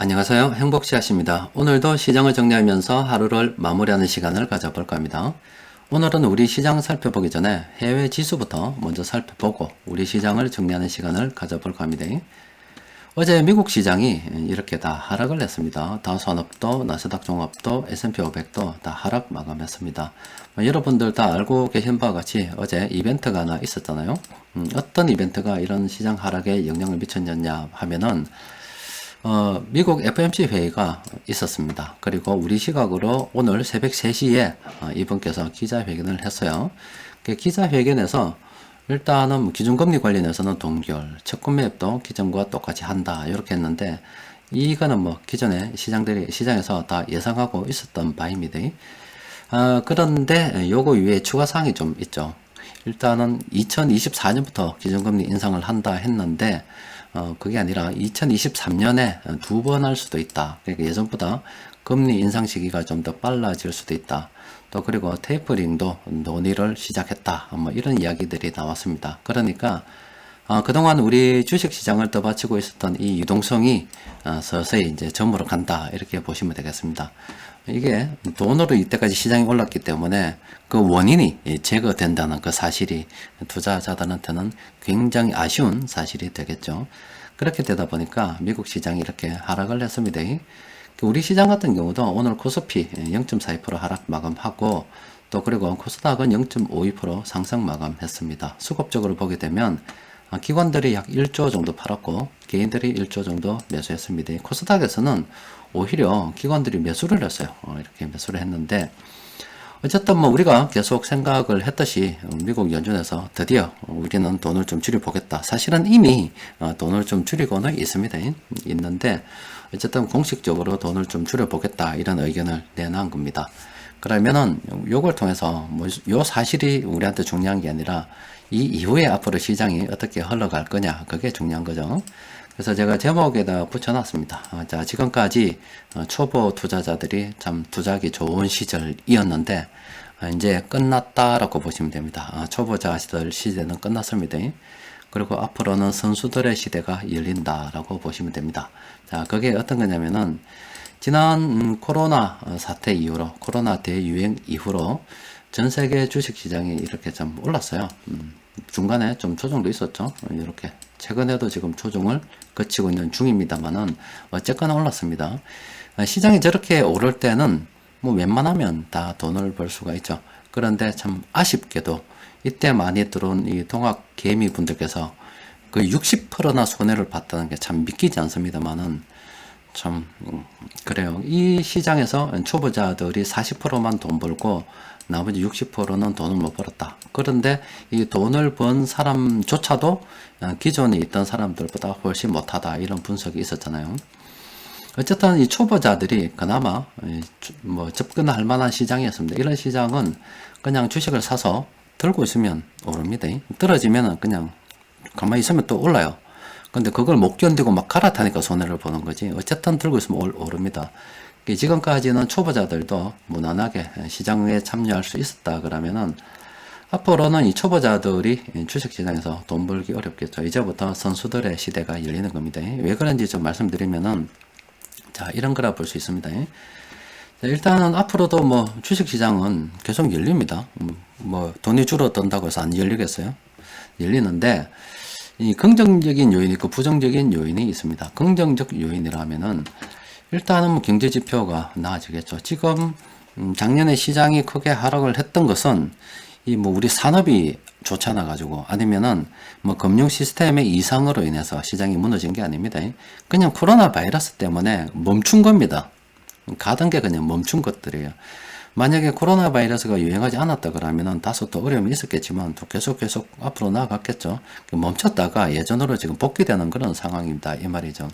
안녕하세요. 행복씨앗입니다. 오늘도 시장을 정리하면서 하루를 마무리하는 시간을 가져볼까 합니다. 오늘은 우리 시장 살펴보기 전에 해외 지수부터 먼저 살펴보고 우리 시장을 정리하는 시간을 가져볼까 합니다. 어제 미국 시장이 이렇게 다 하락을 했습니다. 다우산업도, 나스닥 종합도, S&P 500도 다 하락 마감했습니다. 여러분들 다 알고 계신 바와 같이 어제 이벤트가 하나 있었잖아요. 어떤 이벤트가 이런 시장 하락에 영향을 미쳤느냐 하면은 미국 FOMC 회의가 있었습니다. 그리고 우리 시각으로 오늘 새벽 3시에 이분께서 기자회견을 했어요. 그 기자회견에서 일단은 기준금리 관련해서는 동결, 채권 매입도 기존과 똑같이 한다 이렇게 했는데 이거는 뭐 기존에 시장에서 다 예상하고 있었던 바입니다. 그런데 요거 위에 추가 사항이 좀 있죠. 일단은 2024년부터 기준금리 인상을 한다 했는데 그게 아니라 2023년에 2번 할 수도 있다. 그러니까 예전보다 금리 인상 시기가 좀 더 빨라질 수도 있다. 또 그리고 테이퍼링도 논의를 시작했다. 뭐 이런 이야기들이 나왔습니다. 그러니까 그동안 우리 주식시장을 떠받치고 있었던 이 유동성이 서서히 이제 점으로 간다. 이렇게 보시면 되겠습니다. 이게 돈으로 이때까지 시장이 올랐기 때문에 그 원인이 제거된다는 그 사실이 투자자들한테는 굉장히 아쉬운 사실이 되겠죠. 그렇게 되다 보니까 미국 시장이 이렇게 하락을 했습니다. 우리 시장 같은 경우도 오늘 코스피 0.42% 하락 마감하고 또 그리고 코스닥은 0.52% 상승 마감했습니다. 수급적으로 보게 되면 기관들이 약 1조 정도 팔았고 개인들이 1조 정도 매수했습니다. 코스닥에서는 오히려 기관들이 매수를 했어요. 이렇게 매수를 했는데 어쨌든 뭐 우리가 계속 생각을 했듯이 미국 연준에서 드디어 우리는 돈을 좀 줄여보겠다. 사실은 이미 돈을 좀 줄이고는 있습니다. 있는데 어쨌든 공식적으로 돈을 좀 줄여보겠다 이런 의견을 내놓은 겁니다. 그러면은 요걸 통해서 뭐 요 사실이 우리한테 중요한 게 아니라 이 이후에 앞으로 시장이 어떻게 흘러갈 거냐 그게 중요한 거죠. 그래서 제가 제목에다 붙여놨습니다. 자, 지금까지 초보 투자자들이 참 투자하기 좋은 시절이었는데 이제 끝났다라고 보시면 됩니다. 초보자들 시대는 끝났습니다. 그리고 앞으로는 선수들의 시대가 열린다라고 보시면 됩니다. 자, 그게 어떤 거냐면은 지난 코로나 사태 이후로 코로나 대유행 이후로 전 세계 주식시장이 이렇게 좀 올랐어요. 중간에 좀 조정도 있었죠. 이렇게 최근에도 지금 조정을 거치고 있는 중입니다만은 어쨌거나 올랐습니다. 시장이 저렇게 오를 때는 뭐 웬만하면 다 돈을 벌 수가 있죠. 그런데 참 아쉽게도 이때 많이 들어온 이 동학 개미 분들께서 그 60%나 손해를 봤다는 게 참 믿기지 않습니다만은 참 그래요. 이 시장에서 초보자들이 40%만 돈 벌고 나머지 60%는 돈을 못 벌었다. 그런데 이 돈을 번 사람조차도 기존에 있던 사람들보다 훨씬 못하다. 이런 분석이 있었잖아요. 어쨌든 이 초보자들이 그나마 뭐 접근할 만한 시장이었습니다. 이런 시장은 그냥 주식을 사서 들고 있으면 오릅니다. 떨어지면 그냥 가만히 있으면 또 올라요. 근데 그걸 못 견디고 막 갈아타니까 손해를 보는 거지. 어쨌든 들고 있으면 오릅니다. 지금까지는 초보자들도 무난하게 시장에 참여할 수 있었다 그러면은 앞으로는 이 초보자들이 주식시장에서 돈 벌기 어렵겠죠. 이제부터 선수들의 시대가 열리는 겁니다. 왜 그런지 좀 말씀드리면은 자, 이런 거라 볼 수 있습니다. 일단은 앞으로도 뭐 주식시장은 계속 열립니다. 뭐 돈이 줄어든다고 해서 안 열리겠어요? 열리는데 이 긍정적인 요인이 있고 부정적인 요인이 있습니다. 긍정적 요인이라면은 일단은 뭐 경제 지표가 나아지겠죠. 지금 작년에 시장이 크게 하락을 했던 것은 이 뭐 우리 산업이 좋지 않아 가지고 아니면은 뭐 금융 시스템의 이상으로 인해서 시장이 무너진 게 아닙니다. 그냥 코로나 바이러스 때문에 멈춘 겁니다. 가던 게 그냥 멈춘 것들이에요. 만약에 코로나 바이러스가 유행하지 않았다 그러면은 다소 더 어려움이 있었겠지만 또 계속 앞으로 나아갔겠죠. 멈췄다가 예전으로 지금 복귀되는 그런 상황입니다. 이 말이죠.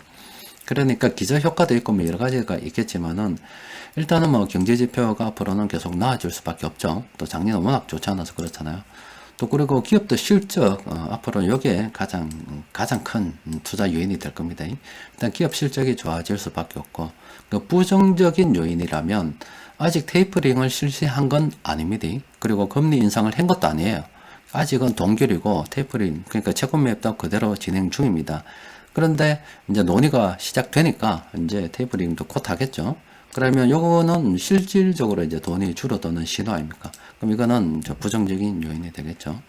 그러니까 기저효과도 있고 뭐 여러 가지가 있겠지만은 일단은 뭐 경제 지표가 앞으로는 계속 나아질 수밖에 없죠. 또 작년에 워낙 좋지 않아서 그렇잖아요. 또 그리고 기업도 실적 앞으로 이게 가장 큰 투자 요인이 될 겁니다. 일단 기업 실적이 좋아질 수밖에 없고 그 부정적인 요인이라면 아직 테이퍼링을 실시한 건 아닙니다. 그리고 금리 인상을 한 것도 아니에요. 아직은 동결이고 테이퍼링 그러니까 채권 매입도 그대로 진행 중입니다. 그런데 이제 논의가 시작되니까 이제 테이퍼링도 곧 하겠죠. 그러면 요거는 실질적으로 이제 돈이 줄어드는 신호 아닙니까? 그럼 이거는 저 부정적인 요인이 되겠죠.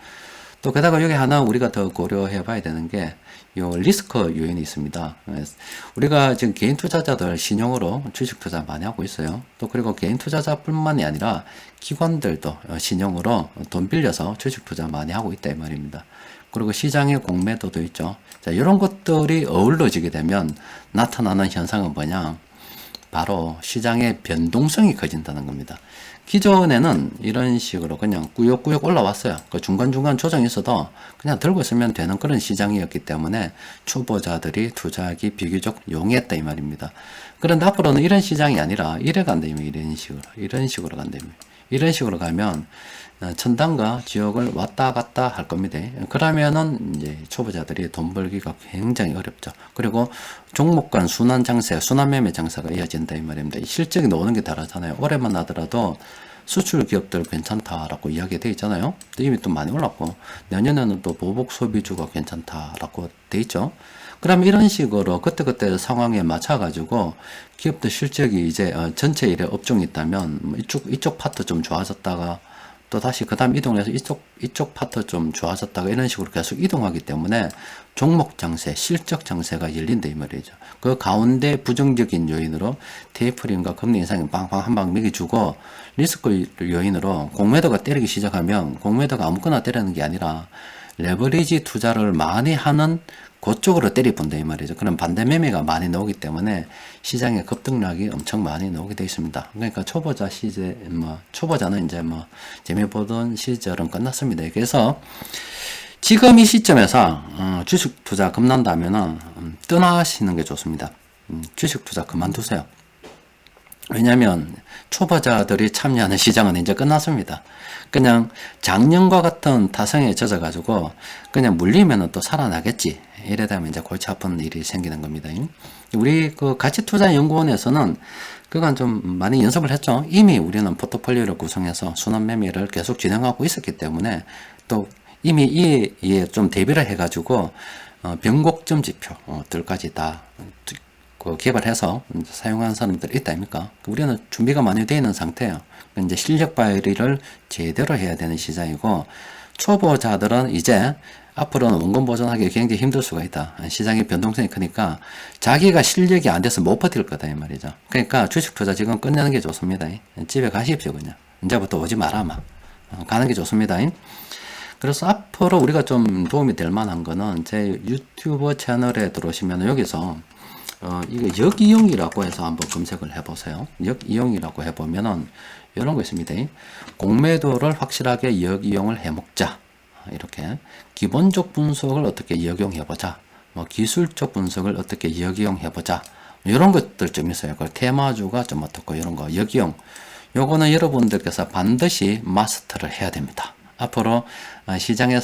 또 게다가 여기 하나 우리가 더 고려해 봐야 되는 게 요 리스크 요인이 있습니다. 우리가 지금 개인 투자자들 신용으로 주식 투자 많이 하고 있어요. 또 그리고 개인 투자자뿐만이 아니라 기관들도 신용으로 돈 빌려서 주식 투자 많이 하고 있다 이 말입니다. 그리고 시장의 공매도도 있죠. 자, 이런 것들이 어우러지게 되면 나타나는 현상은 뭐냐? 바로 시장의 변동성이 커진다는 겁니다. 기존에는 이런 식으로 그냥 꾸역꾸역 올라왔어요. 그 중간중간 조정이 있어도 그냥 들고 있으면 되는 그런 시장이었기 때문에 초보자들이 투자하기 비교적 용이했다 이 말입니다. 그런데 앞으로는 이런 시장이 아니라 이래 간다며 이런 식으로 간다며 이런 식으로 가면 천당과 지옥을 왔다 갔다 할 겁니다. 그러면은 이제 초보자들이 돈 벌기가 굉장히 어렵죠. 그리고 종목 간 순환 장세, 순환 매매 장세가 이어진다 이 말입니다. 실적이 나오는 게 다르잖아요. 올해만 하더라도 수출 기업들 괜찮다라고 이야기 돼 있잖아요. 이미 또 많이 올랐고 내년에는 또 보복 소비주가 괜찮다라고 돼 있죠. 그럼 이런 식으로 그때그때 상황에 맞춰가지고 기업들 실적이 이제 전체 일에 업종이 있다면 이쪽 파트 좀 좋아졌다가 또 다시 그 다음 이동해서 이쪽 파트 좀 좋아졌다가 이런 식으로 계속 이동하기 때문에 종목 장세, 실적 장세가 열린다 이 말이죠. 그 가운데 부정적인 요인으로 테이퍼링과 금리 인상이 빵빵 한 방 먹여주고 리스크 요인으로 공매도가 때리기 시작하면 공매도가 아무거나 때리는 게 아니라 레버리지 투자를 많이 하는 그쪽으로 때리본다 이 말이죠. 그럼 반대 매매가 많이 나오기 때문에 시장에 급등락이 엄청 많이 나오게 되어 있습니다. 그러니까 초보자는 이제 재미 보던 시절은 끝났습니다. 그래서 지금 이 시점에서 주식 투자 겁난다면은 떠나시는 게 좋습니다. 주식 투자 그만두세요. 왜냐하면 초보자들이 참여하는 시장은 이제 끝났습니다. 그냥 작년과 같은 타성에 젖어가지고 그냥 물리면은 또 살아나겠지. 이래 되면 이제 골치 아픈 일이 생기는 겁니다. 우리 그 가치투자연구원에서는 그간 좀 많이 연습을 했죠. 이미 우리는 포트폴리오를 구성해서 순환 매매를 계속 진행하고 있었기 때문에 또 이미 이에 좀 대비를 해가지고 변곡점 지표들까지 다 개발해서 사용하는 사람들이 있다 아닙니까? 우리는 준비가 많이 되어 있는 상태예요. 이제 실력 발휘를 제대로 해야 되는 시장이고 초보자들은 이제 앞으로는 원금 보존하기 굉장히 힘들 수가 있다. 시장의 변동성이 크니까 자기가 실력이 안 돼서 못 버틸 거다 이 말이죠. 그러니까 주식 투자 지금 끝내는 게 좋습니다. 집에 가십시오 그냥. 이제부터 오지 마라 막. 가는 게 좋습니다. 그래서 앞으로 우리가 좀 도움이 될 만한 거는 제 유튜브 채널에 들어오시면 여기서 이거 역이용이라고 해서 한번 검색을 해보세요. 역이용이라고 해보면은 이런 거 있습니다. 공매도를 확실하게 역이용을 해먹자. 이렇게 기본적 분석을 어떻게 역용해보자. 기술적 분석을 어떻게 역이용해보자. 이런 것들 좀 있어요. 그 테마주가 좀 어떻고 이런 거 역이용. 요거는 여러분들께서 반드시 마스터를 해야 됩니다. 앞으로 시장에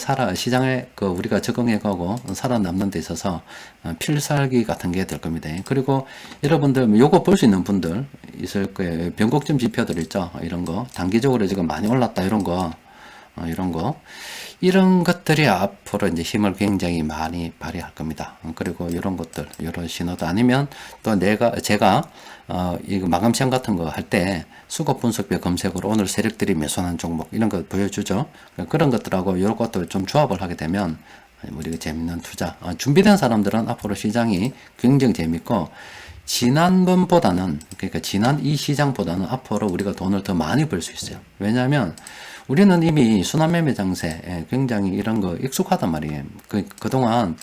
우리가 적응해가고 살아남는 데 있어서 필살기 같은 게 될 겁니다. 그리고 여러분들 요거 볼 수 있는 분들 있을 거예요. 변곡점 지표들 있죠. 이런 거 단기적으로 지금 많이 올랐다 이런 거 이런 것들이 앞으로 이제 힘을 굉장히 많이 발휘할 겁니다. 그리고 이런 것들, 이런 신호도 아니면 또 제가 이거 마감 시험 같은 거 할 때 수급 분석표 검색으로 오늘 세력들이 매수하는 종목 이런 거 보여주죠. 그런 것들하고 이런 것들 좀 조합을 하게 되면 우리가 재밌는 투자. 준비된 사람들은 앞으로 시장이 굉장히 재밌고 지난번보다는 그러니까 지난 이 시장보다는 앞으로 우리가 돈을 더 많이 벌 수 있어요. 왜냐하면 우리는 이미 순환매매 장세에 굉장히 이런 거 익숙하단 말이에요. 그동안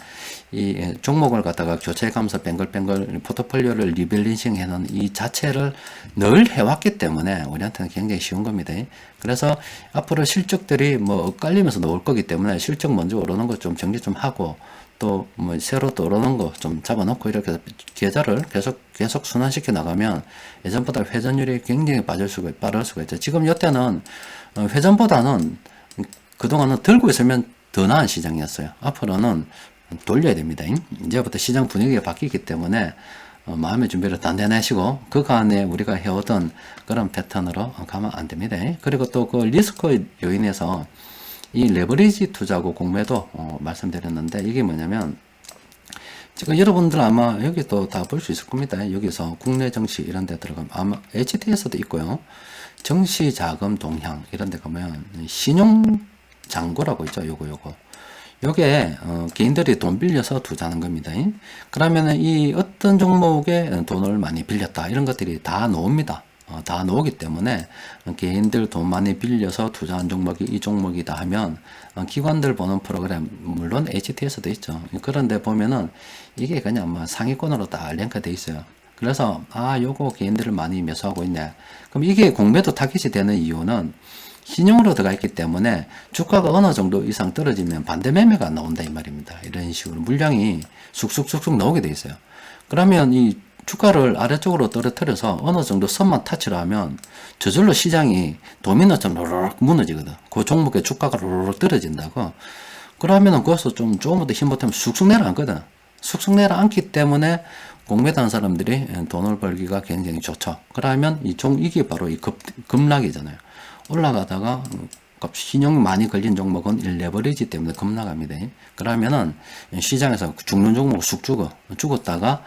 이 종목을 갖다가 교체감사 뱅글뱅글 포트폴리오를 리밸런싱 해놓은 이 자체를 늘 해왔기 때문에 우리한테는 굉장히 쉬운 겁니다. 그래서 앞으로 실적들이 엇갈리면서 나올 거기 때문에 실적 먼저 오르는 거 좀 정리 좀 하고 또 새로 또 오르는 거 좀 잡아놓고 이렇게 계좌를 계속 순환시켜 나가면 예전보다 회전율이 굉장히 빠를 수가 있죠. 지금 이때는 회전보다는 그동안은 들고 있으면 더 나은 시장이었어요. 앞으로는 돌려야 됩니다. 이제부터 시장 분위기가 바뀌기 때문에 마음의 준비를 단단하시고 그간에 우리가 해오던 그런 패턴으로 가면 안 됩니다. 그리고 또 그 리스크 요인에서 이 레버리지 투자고 공매도 말씀드렸는데 이게 뭐냐면 지금 여러분들 아마 여기 또 다 볼 수 있을 겁니다. 여기서 국내 정시 이런 데 들어가면 아마 HTS도 있고요. 정시 자금 동향 이런 데 가면 신용 잔고라고 있죠. 요거. 요게 개인들이 돈 빌려서 투자하는 겁니다. 그러면은 이 어떤 종목에 돈을 많이 빌렸다 이런 것들이 다 나옵니다. 다 나오기 때문에 개인들 돈 많이 빌려서 투자한 종목이 이 종목이다 하면 기관들 보는 프로그램 물론 HTS도 있죠. 그런데 보면은 이게 그냥 뭐 상위권으로 다 랭크돼 있어요. 그래서 요거 개인들을 많이 매수하고 있네. 그럼 이게 공매도 타깃이 되는 이유는 신용으로 들어가 있기 때문에 주가가 어느 정도 이상 떨어지면 반대 매매가 나온다 이 말입니다. 이런 식으로 물량이 쑥쑥쑥쑥 나오게 돼 있어요. 그러면 이 주가를 아래쪽으로 떨어뜨려서 어느 정도 선만 타치를 하면 저절로 시장이 도미노처럼 로로록 무너지거든. 그 종목의 주가가 로로록 떨어진다고. 그러면은 거기서 좀 조금 더 힘보태면 쑥쑥 내려앉거든. 쑥쑥 내려앉기 때문에 공매단 사람들이 돈을 벌기가 굉장히 좋죠. 그러면 이게 바로 이 급락이잖아요. 올라가다가 신용이 많이 걸린 종목은 레버리지 때문에 급락합니다. 그러면은 시장에서 죽는 종목 쑥 죽었다가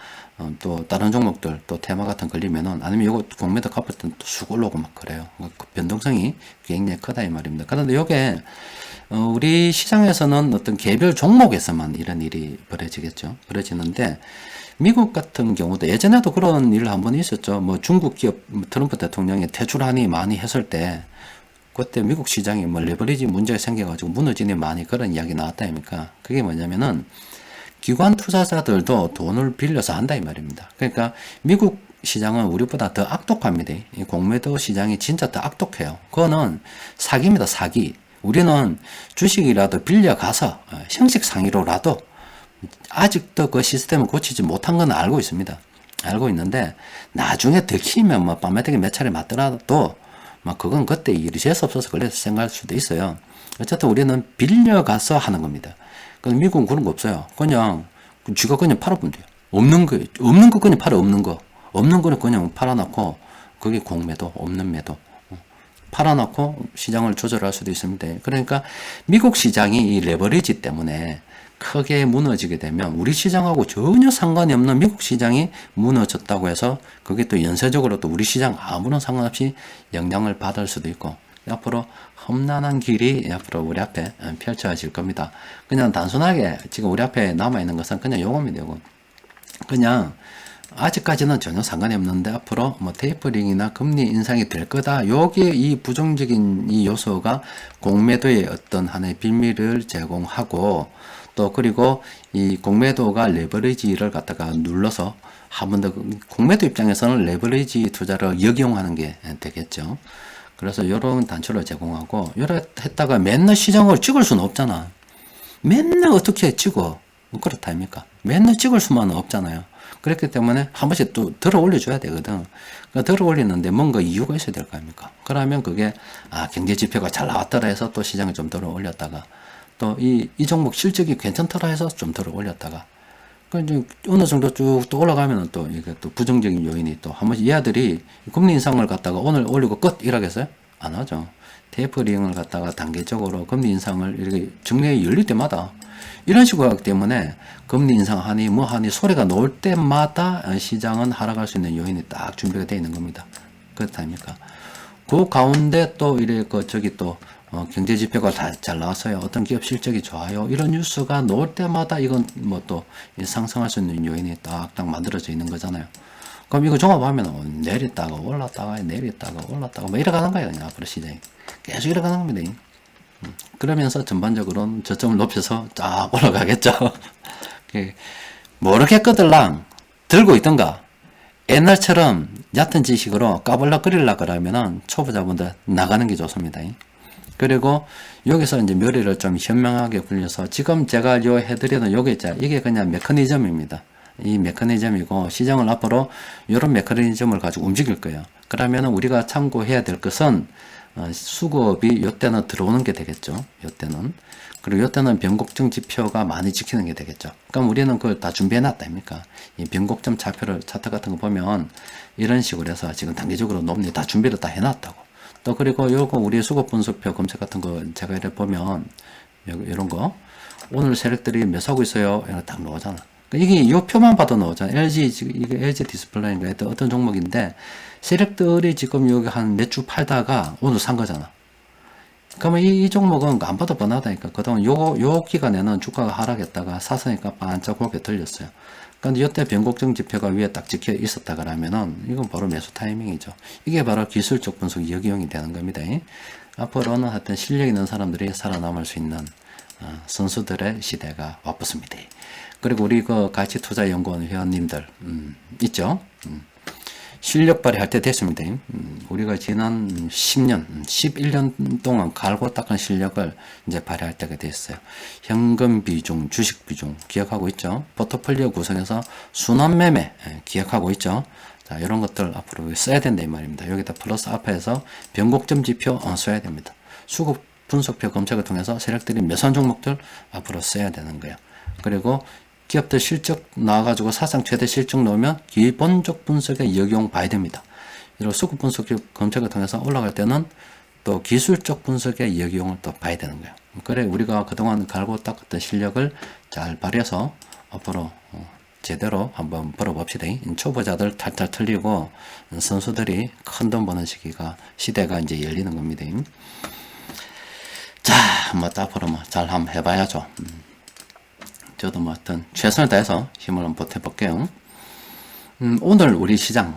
또 다른 종목들 또 테마 같은 걸리면은 아니면 이거 공매도 갚을 때는 또 쑥 올라오고 막 그래요. 그 변동성이 굉장히 크다 이 말입니다. 그런데 이게 우리 시장에서는 어떤 개별 종목에서만 이런 일이 벌어지는데 미국 같은 경우도 예전에도 그런 일 한 번 있었죠. 뭐 중국 기업 트럼프 대통령이 퇴출한이 많이 했을 때 그때 미국 시장이 뭐 레버리지 문제가 생겨가지고 무너지니 많이 그런 이야기 나왔다 아닙니까? 그게 뭐냐면은 기관 투자자들도 돈을 빌려서 한다 이 말입니다. 그러니까 미국 시장은 우리보다 더 악독합니다. 이 공매도 시장이 진짜 더 악독해요. 그거는 사기입니다, 사기. 우리는 주식이라도 빌려가서 형식 상위로라도 아직도 그 시스템을 고치지 못한 건 알고 있습니다. 알고 있는데 나중에 더 키면 뭐 밤매되게 몇 차례 맞더라도 막 그건 그때 일이 재수 없어서 그래서 생각할 수도 있어요. 어쨌든 우리는 빌려가서 하는 겁니다. 근데 미국은 그런 거 없어요. 그냥 쥐가 그냥 팔아보면 돼요. 없는 거 그냥 팔아. 없는 거는 그냥 팔아놓고 그게 공매도 없는 매도 팔아놓고 시장을 조절할 수도 있습니다. 그러니까 미국 시장이 이 레버리지 때문에 크게 무너지게 되면 우리 시장하고 전혀 상관이 없는 미국 시장이 무너졌다고 해서 그게 또 연쇄적으로 또 우리 시장 아무런 상관없이 영향을 받을 수도 있고 앞으로 험난한 길이 앞으로 우리 앞에 펼쳐질 겁니다. 그냥 단순하게 지금 우리 앞에 남아있는 것은 그냥 요겁니다. 요거. 그냥 아직까지는 전혀 상관이 없는데 앞으로 뭐 테이퍼링이나 금리 인상이 될 거다. 요게 이 부정적인 이 요소가 공매도의 어떤 하나의 빌미를 제공하고 또 그리고 이 공매도가 레버리지를 갖다가 눌러서 한 번 더 공매도 입장에서는 레버리지 투자를 역이용하는 게 되겠죠. 그래서 이런 단초를 제공하고 이래 했다가 맨날 시장을 찍을 수는 없잖아. 맨날 어떻게 찍어? 그렇다 아닙니까? 맨날 찍을 수만은 없잖아요. 그렇기 때문에 한 번씩 또 들어 올려줘야 되거든. 그러니까 들어 올리는데 뭔가 이유가 있어야 될 거 아닙니까? 그러면 그게 경제 지표가 잘 나왔더라 해서 또 시장을 좀 들어 올렸다가 또 이 종목 실적이 괜찮더라 해서 좀 들어 올렸다가 그 이제 어느 정도 쭉 또 올라가면은 또 이게 또 부정적인 요인이 또 한 번씩 얘들이 금리 인상을 갖다가 오늘 올리고 끝 이러겠어요? 안 하죠. 테이퍼링을 갖다가 단계적으로 금리 인상을 이렇게 정례에 열릴 때마다 이런 식으로 하기 때문에 금리 인상하니 뭐 하니 소리가 나올 때마다 시장은 하락할 수 있는 요인이 딱 준비가 되어 있는 겁니다. 그렇다 아닙니까? 그 가운데 또 이래 저기 또 경제 지표가 다 잘 나왔어요. 어떤 기업 실적이 좋아요. 이런 뉴스가 나올 때마다 이건 뭐 또 상승할 수 있는 요인이 딱딱 만들어져 있는 거잖아요. 그럼 이거 종합하면 내렸다가 올랐다가 내렸다가 올랐다가 뭐 이래가는 거예요. 그냥 앞으로 시장이 계속 이래가는 겁니다. 그러면서 전반적으로는 저점을 높여서 쫙 올라가겠죠. 모르게 끄들랑 들고 있던가 옛날처럼 얕은 지식으로 까불락거리려 그러면은 초보자분들 나가는 게 좋습니다. 그리고 여기서 이제 묘리를 좀 현명하게 굴려서 지금 제가 요 해드리는 요게 있죠. 이게 그냥 메커니즘입니다. 이 메커니즘이고 시장을 앞으로 이런 메커니즘을 가지고 움직일 거예요. 그러면은 우리가 참고해야 될 것은 수급이 요때는 들어오는 게 되겠죠. 요때는. 그리고 요때는 변곡점 지표가 많이 지키는 게 되겠죠. 그럼 우리는 그걸 다 준비해 놨다 아닙니까? 이 변곡점 차표를 차트 같은 거 보면 이런 식으로 해서 지금 단계적으로 높니 다 준비를 다 해놨다고. 또 그리고 요거 우리 수급 분석표 검색 같은 거 제가 이렇게 보면 이런 거 오늘 세력들이 몇 사고 있어요? 이거 딱 나오잖아. 이게 이 표만 봐도 나오잖아요. LG, 지금 이게 LG 디스플레이인가 했던 어떤 종목인데, 세력들이 지금 여기 한 몇 주 팔다가 오늘 산 거잖아. 그러면 이 종목은 안 봐도 뻔하다니까. 그동안 요 기간에는 주가가 하락했다가 사서니까 반짝 고개 들렸어요. 근데 이때 변곡점 지표가 위에 딱 찍혀 있었다 그러면은 이건 바로 매수 타이밍이죠. 이게 바로 기술적 분석 역이용이 되는 겁니다. 앞으로는 하여튼 실력 있는 사람들이 살아남을 수 있는 선수들의 시대가 와붙습니다. 그리고 우리 그 가치투자연구원 회원님들 있죠. 실력 발휘할 때 됐습니다. 우리가 지난 10년, 11년 동안 갈고 닦은 실력을 이제 발휘할 때가 됐어요. 현금 비중, 주식 비중 기억하고 있죠. 포트폴리오 구성에서 순환 매매 기억하고 있죠. 자, 이런 것들 앞으로 써야 된다 이 말입니다. 여기다 플러스 앞에서 변곡점 지표 써야 됩니다. 수급 분석표 검색을 통해서 세력들이 매수한 종목들 앞으로 써야 되는 거예요. 그리고 기업들 실적 나와가지고 사상 최대 실적 나오면 기본적 분석에 역용 봐야 됩니다. 이런 수급 분석 검색을 통해서 올라갈 때는 또 기술적 분석에 역용을 또 봐야 되는 거예요. 그래 우리가 그동안 갈고 닦았던 실력을 잘 발휘해서 앞으로 제대로 한번 벌어봅시다. 초보자들 탈탈 털리고 선수들이 큰 돈 버는 시대가 이제 열리는 겁니다. 자, 뭐 앞으로 뭐 잘 한번 해봐야죠. 저도 뭐 하여튼 최선을 다해서 힘을 한번 보태볼게요. 오늘 우리 시장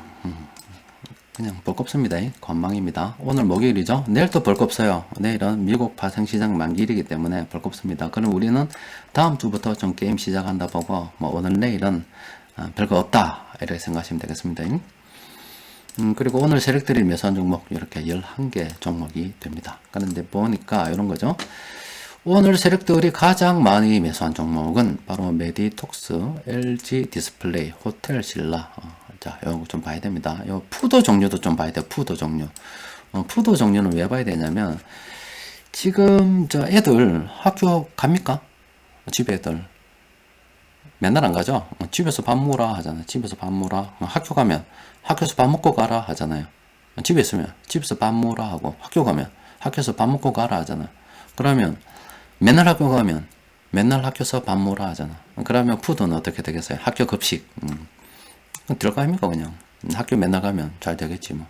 그냥 볼 거 없습니다. 관망입니다. 오늘 목요일이죠. 내일 또 볼 거 없어요. 내일은 미국 파생시장 만기일이기 때문에 볼 거 없습니다. 그럼 우리는 다음 주부터 좀 게임 시작한다 보고 뭐 오늘 내일은 별거 없다 이렇게 생각하시면 되겠습니다. 그리고 오늘 세력들이 매수한 종목 이렇게 11개 종목이 됩니다. 그런데 보니까 이런 거죠. 오늘 세력들이 가장 많이 매수한 종목은 바로 메디톡스, LG 디스플레이, 호텔신라. 자, 요거 좀 봐야 됩니다. 요 푸드 종류도 좀 봐야 돼요. 푸드 종류. 푸드 종류는 왜 봐야 되냐면 지금 저 애들 학교 갑니까? 집에 애들 맨날 안 가죠? 집에서 밥 먹으라 하잖아요. 집에서 밥 먹으라. 학교 가면 학교에서 밥 먹고 가라 하잖아요. 집에 있으면 집에서 밥 먹으라 하고 학교 가면 학교에서 밥 먹고 가라 하잖아요. 그러면 맨날 학교 가면 맨날 학교에서 밥 먹으라 하잖아. 그러면 푸드는 어떻게 되겠어요? 학교 급식. 들어가 아닙니까 그냥. 학교 맨날 가면 잘 되겠지 뭐.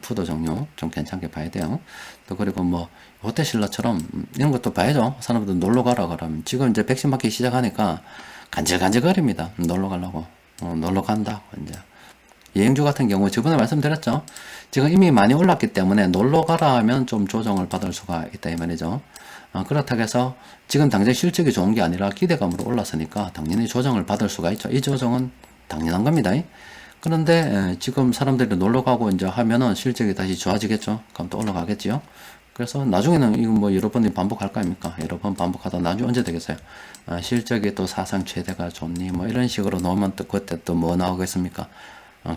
푸드 종류 좀 괜찮게 봐야 돼요. 또 그리고 뭐 호텔신라처럼 이런 것도 봐야죠. 사람들 놀러 가라 그러면 지금 이제 백신 맞기 시작하니까 간질간질거립니다. 놀러 가려고. 놀러 간다. 이제 여행주 같은 경우 저번에 말씀드렸죠. 지금 이미 많이 올랐기 때문에 놀러 가라 하면 좀 조정을 받을 수가 있다 이 말이죠. 그렇다고 해서 지금 당장 실적이 좋은 게 아니라 기대감으로 올랐으니까 당연히 조정을 받을 수가 있죠. 이 조정은 당연한 겁니다. 그런데 지금 사람들이 놀러 가고 이제 하면은 실적이 다시 좋아지겠죠. 그럼 또 올라가겠지요. 그래서 나중에는 이거 뭐 여러 번이 반복할 거 아닙니까? 여러 번 반복하다 나중에 언제 되겠어요? 실적이 또 사상 최대가 좋니? 뭐 이런 식으로 놓으면 또 그때 또 뭐 나오겠습니까?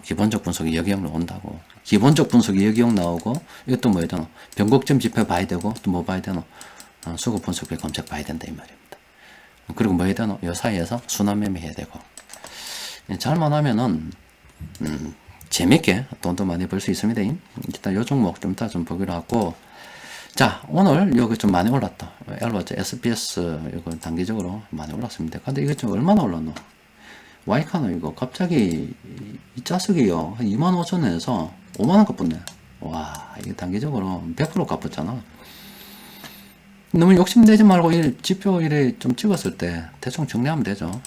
기본적 분석이 역이용 나온다고. 기본적 분석이 역이용 나오고 이것도 뭐 해야 되노? 변곡점 지표 봐야 되고 또 뭐 봐야 되노? 수급 분석에 검색 봐야 된다 이 말입니다. 그리고 뭐 해야 되노? 이 사이에서 순환 매매 해야 되고. 잘만 하면은 재밌게 돈도 많이 벌 수 있습니다. 일단 요 종목 좀 이따 좀 보기로 하고. 자, 오늘 여기 좀 많이 올랐다. 엘로와트 SBS 이거 단기적으로 많이 올랐습니다. 근데 이거 좀 얼마나 올랐노? 와이카노 이거 갑자기 이 자석이요 한 25,000원에서 5만원 갚았네. 와, 이게 단기적으로 100% 갚았잖아. 너무 욕심내지 말고 이 지표 이래 좀 찍었을 때 대충 정리하면 되죠.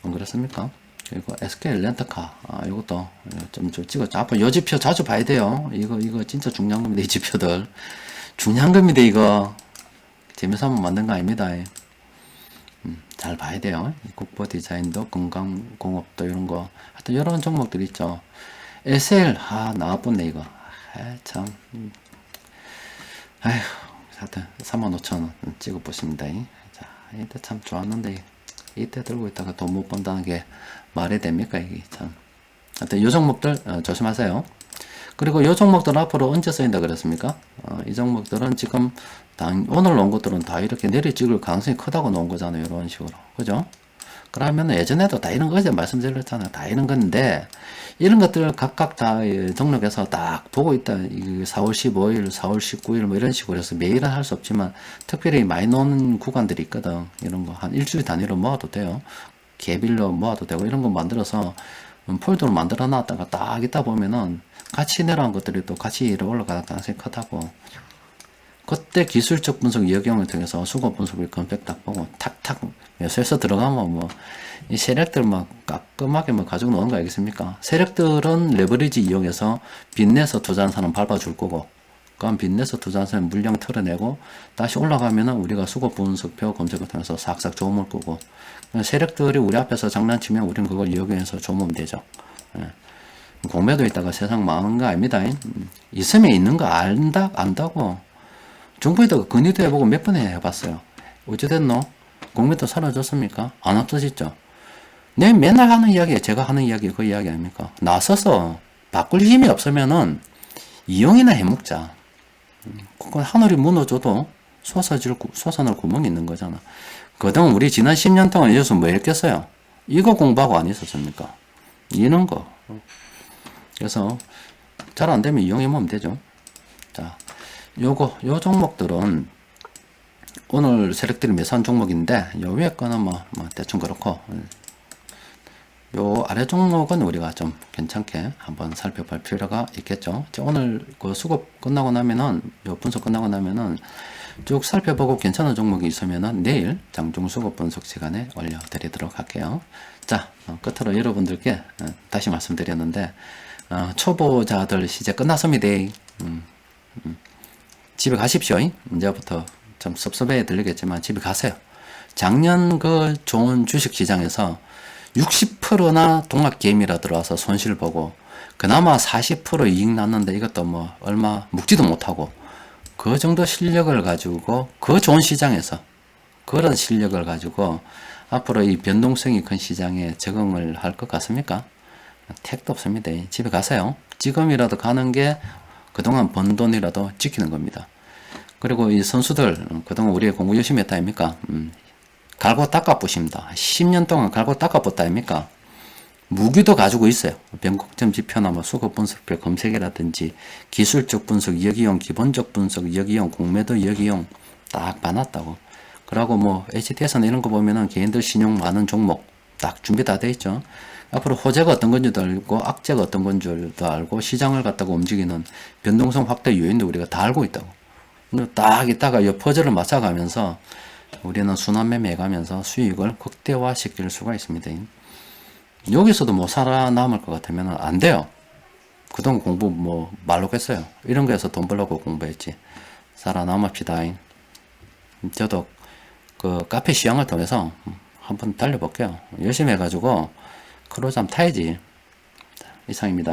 안 그렇습니까? 그리고 SK 렌터카 이것도 좀 찍었죠. 앞으로 요 지표 자주 봐야 돼요. 이거 진짜 중요한 겁니다. 이 지표들 중요한 겁니다. 이거 재미삼아 한번 만든 거 아닙니다. 잘 봐야 돼요. 국보 디자인도 건강공업도 이런 거 하여튼 이런 종목들 있죠. SL 나와보네 이거. 참 아휴 하여튼 35,000원 찍어보십니다. 자, 이때 참 좋았는데 이때 들고 있다가 돈 못 번다는 게 말이 됩니까 이게 참. 하여튼 요 종목들 조심하세요. 그리고 요 종목들은 앞으로 언제 쓰인다 그랬습니까? 이 종목들은 지금 오늘 놓은 것들은 다 이렇게 내리 찍을 가능성이 크다고 놓은 거잖아요. 이런 식으로. 그죠? 그러면 예전에도 다 이런 거죠. 말씀드렸잖아요. 다 이런 건데, 이런 것들을 각각 다 등록해서 딱 보고 있다. 4월 15일, 4월 19일 뭐 이런 식으로 해서 매일은 할 수 없지만, 특별히 많이 놓는 구간들이 있거든. 이런 거 한 일주일 단위로 모아도 돼요. 개별로 모아도 되고 이런 거 만들어서 폴더로 만들어 놨다가 딱 있다 보면은 같이 내려간 것들이 또 같이 올라갈 가능성이 크다고. 그때 기술적 분석 역용을 통해서 수급 분석을 검색 딱 보고 탁탁 요새서 들어가면 뭐 이 세력들 막 깔끔하게 뭐 가지고 노는 거 알겠습니까? 세력들은 레버리지 이용해서 빚내서 투자하는 사람 밟아줄 거고, 그럼 빚내서 투자하는 사람 물량 털어내고 다시 올라가면은 우리가 수급 분석표 검색을 통해서 싹싹 조음을 끄고, 세력들이 우리 앞에서 장난치면 우리는 그걸 이용해서 조으면 되죠. 예. 공매도 있다가 세상 망하는 거 아닙니다. 있으면 있는 거 안다고. 정부에다가 건의도 해보고 몇 번 해봤어요. 어찌됐노? 공매도 사라졌습니까? 안 없어졌죠? 내 맨날 하는 이야기, 제가 하는 이야기 그 이야기 아닙니까? 나서서 바꿀 힘이 없으면은 이용이나 해먹자. 그건 하늘이 무너져도 솟아날 구멍이 있는 거잖아. 그동안 우리 지난 10년 동안 여기서 뭐 했겠어요? 이거 공부하고 안 있었습니까? 이런 거. 그래서 잘 안 되면 이용해보면 되죠. 자, 요 종목들은 오늘 세력들이 매수한 종목인데, 요 위에 거는 뭐 대충 그렇고, 요 아래 종목은 우리가 좀 괜찮게 한번 살펴볼 필요가 있겠죠. 오늘 그 수급 끝나고 나면은, 요 분석 끝나고 나면은 쭉 살펴보고 괜찮은 종목이 있으면은 내일 장중 수급 분석 시간에 올려드리도록 할게요. 자, 끝으로 여러분들께 다시 말씀드렸는데, 초보자들 이제 끝났습니다. 집에 가십시오. 이제부터 좀 섭섭해 들리겠지만 집에 가세요. 작년 그 좋은 주식 시장에서 60%나 동학개미라 들어와서 손실 보고, 그나마 40% 이익 났는데 이것도 뭐 얼마 묵지도 못하고, 그 정도 실력을 가지고 그 좋은 시장에서 그런 실력을 가지고 앞으로 이 변동성이 큰 시장에 적응을 할 것 같습니까? 택도 없습니다. 집에 가세요. 지금이라도 가는 게 그동안 번 돈이라도 지키는 겁니다. 그리고 이 선수들 그동안 우리 공부 열심히 했다 아닙니까? 갈고 닦아 부십니다. 10년 동안 갈고 닦아 bus다 아닙니까? 무기도 가지고 있어요. 변곡점 지표나 뭐 수급 분석표 검색이라든지 기술적 분석, 여기용, 기본적 분석, 여기용, 공매도 여기용 딱 봐놨다고. 그러고 뭐 HTS나 이런 거 보면은 개인들 신용 많은 종목 딱 준비 다 돼 있죠. 앞으로 호재가 어떤 건지도 알고 악재가 어떤 건지도 알고 시장을 갖다가 움직이는 변동성 확대 요인도 우리가 다 알고 있다고. 딱 있다가 이 퍼즐을 맞춰가면서 우리는 순환매매 해가면서 수익을 극대화 시킬 수가 있습니다. 여기서도 뭐 살아남을 것 같으면 안 돼요. 그동안 공부 뭐 말로 했어요. 이런 거에서 돈 벌려고 공부했지. 살아남읍시다. 저도 그 카페 시장을 통해서 한번 달려볼게요. 열심히 해가지고 크루즈 한번 타야지. 이상입니다.